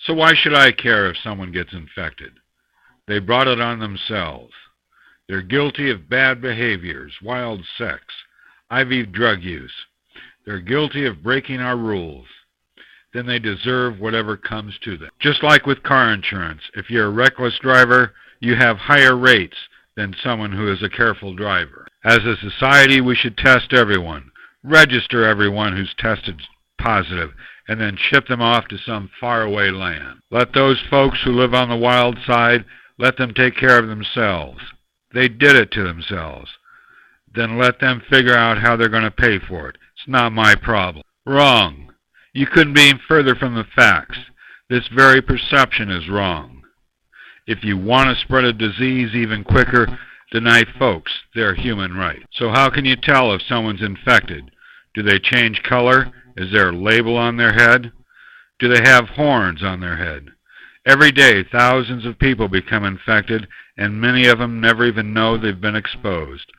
So why should I care if someone gets infected? They brought it on themselves. They're guilty of bad behaviors, wild sex, IV drug use. They're guilty of breaking our rules. Then they deserve whatever comes to them. Just like with car insurance, if you're a reckless driver, you have higher rates than someone who is a careful driver. As a society, we should test everyone, register everyone who's tested positive, and then ship them off to some faraway land. Let those folks who live on the wild side, let them take care of themselves. They did it to themselves. Then let them figure out how they're going to pay for it. It's not my problem. Wrong. You couldn't be further from the facts. This very perception is wrong. If you want to spread a disease even quicker, deny folks their human rights. So how can you tell if someone's infected? Do they change color? Is there a label on their head? Do they have horns on their head? Every day, thousands of people become infected, and many of them never even know they've been exposed.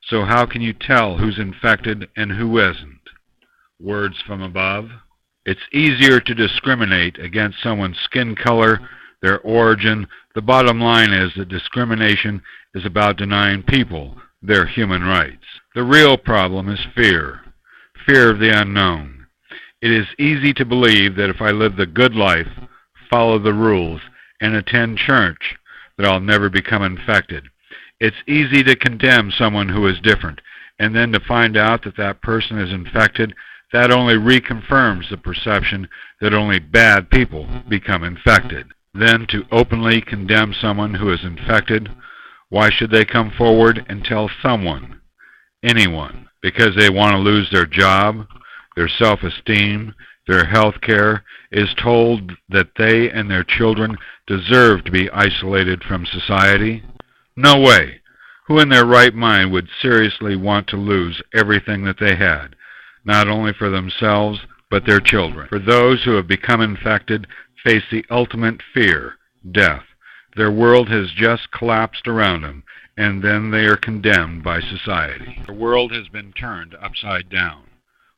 So how can you tell who's infected and who isn't? Words from above. It's easier to discriminate against someone's skin color, their origin. The bottom line is that discrimination is about denying people their human rights. The real problem is fear. Fear of the unknown. It is easy to believe that if I live the good life, follow the rules, and attend church, that I'll never become infected. It's easy to condemn someone who is different, and then to find out that that person is infected. That only reconfirms the perception that only bad people become infected. Then to openly condemn someone who is infected, why should they come forward and tell someone, anyone? Because they want to lose their job, their self-esteem, their health care, is told that they and their children deserve to be isolated from society? No way. Who in their right mind would seriously want to lose everything that they had, not only for themselves, but their children? For those who have become infected face the ultimate fear, death. Their world has just collapsed around them, and then they are condemned by society. The world has been turned upside down.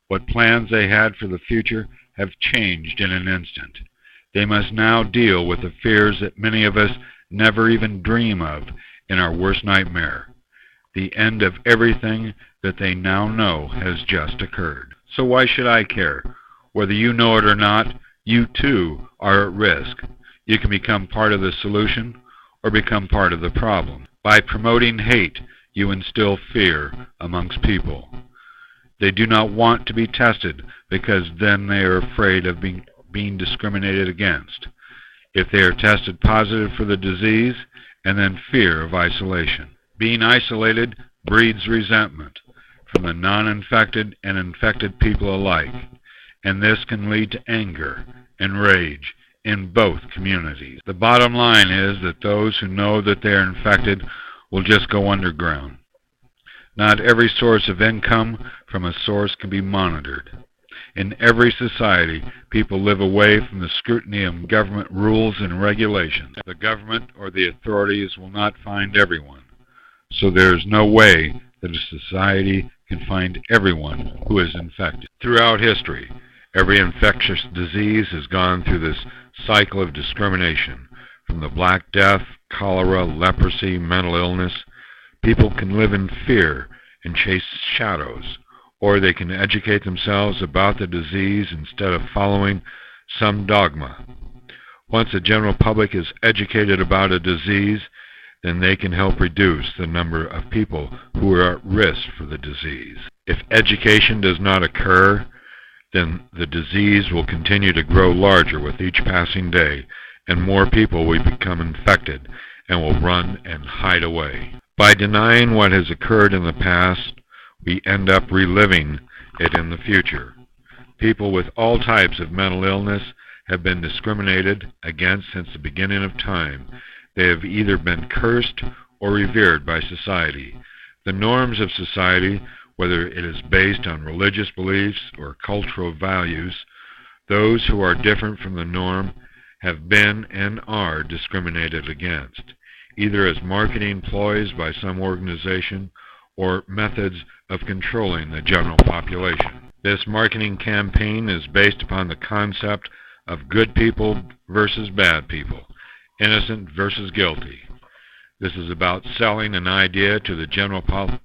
What plans they had for the future have changed in an instant. They must now deal with the fears that many of us never even dream of in our worst nightmare. The end of everything that they now know has just occurred. So why should I care? Whether you know it or not, you too are at risk. You can become part of the solution or become part of the problem. By promoting hate, you instill fear amongst people. They do not want to be tested because then they are afraid of being discriminated against. If they are tested positive for the disease, and then fear of isolation. Being isolated breeds resentment from the non-infected and infected people alike, and this can lead to anger and rage in both communities. The bottom line is that those who know that they are infected will just go underground. Not every source of income from a source can be monitored. In every society, people live away from the scrutiny of government rules and regulations. The government or the authorities will not find everyone, so there is no way that a society can find everyone who is infected. Throughout history, every infectious disease has gone through this cycle of discrimination. From the Black Death, cholera, leprosy, mental illness, people can live in fear and chase shadows, or they can educate themselves about the disease instead of following some dogma. Once the general public is educated about a disease, then they can help reduce the number of people who are at risk for the disease. If education does not occur, then the disease will continue to grow larger with each passing day, and more people will become infected and will run and hide away. By denying what has occurred in the past, we end up reliving it in the future. People with all types of mental illness have been discriminated against since the beginning of time. They have either been cursed or revered by society. The norms of society, whether it is based on religious beliefs or cultural values, those who are different from the norm have been and are discriminated against, either as marketing ploys by some organization or methods of controlling the general population. This marketing campaign is based upon the concept of good people versus bad people, innocent versus guilty. This is about selling an idea to the general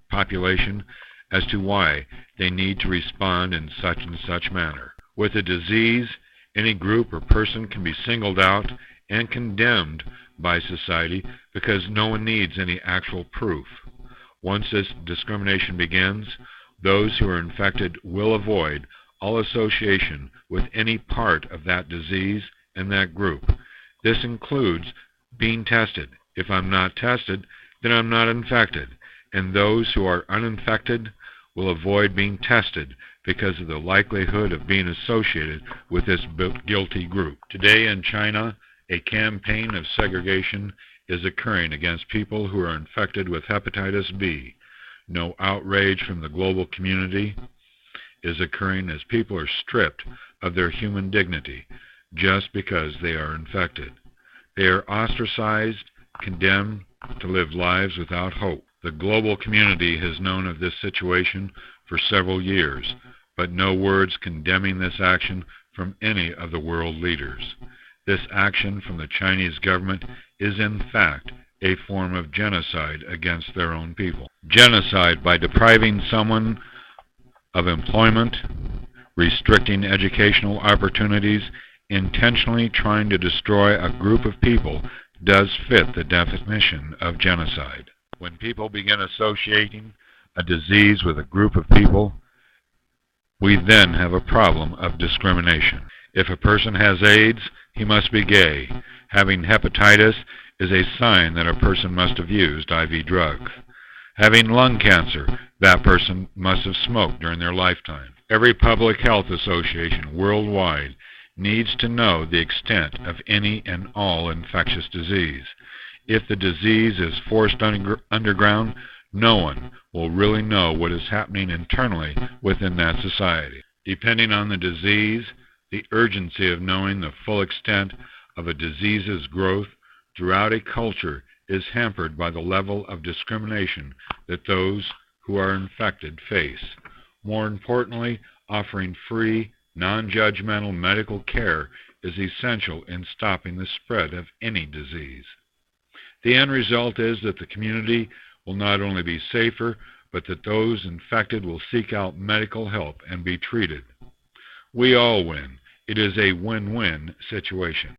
population as to why they need to respond in such and such manner. With a disease, any group or person can be singled out and condemned by society because no one needs any actual proof. Once this discrimination begins, those who are infected will avoid all association with any part of that disease and that group. This includes being tested. If I'm not tested, then I'm not infected. And those who are uninfected will avoid being tested because of the likelihood of being associated with this guilty group. Today in China, a campaign of segregation is occurring against people who are infected with hepatitis B. No outrage from the global community is occurring as people are stripped of their human dignity just because they are infected. They are ostracized, condemned to live lives without hope. The global community has known of this situation for several years, but no words condemning this action from any of the world leaders. This action from the Chinese government is in fact a form of genocide against their own people. Genocide by depriving someone of employment, restricting educational opportunities, intentionally trying to destroy a group of people does fit the definition of genocide. When people begin associating a disease with a group of people, we then have a problem of discrimination. If a person has AIDS, he must be gay. Having hepatitis is a sign that a person must have used IV drugs. Having lung cancer, that person must have smoked during their lifetime. Every public health association worldwide needs to know the extent of any and all infectious disease. If the disease is forced underground, no one will really know what is happening internally within that society. Depending on the disease, the urgency of knowing the full extent of a disease's growth throughout a culture is hampered by the level of discrimination that those who are infected face. More importantly, offering free, non-judgmental medical care is essential in stopping the spread of any disease. The end result is that the community will not only be safer, but that those infected will seek out medical help and be treated. We all win. It is a win-win situation.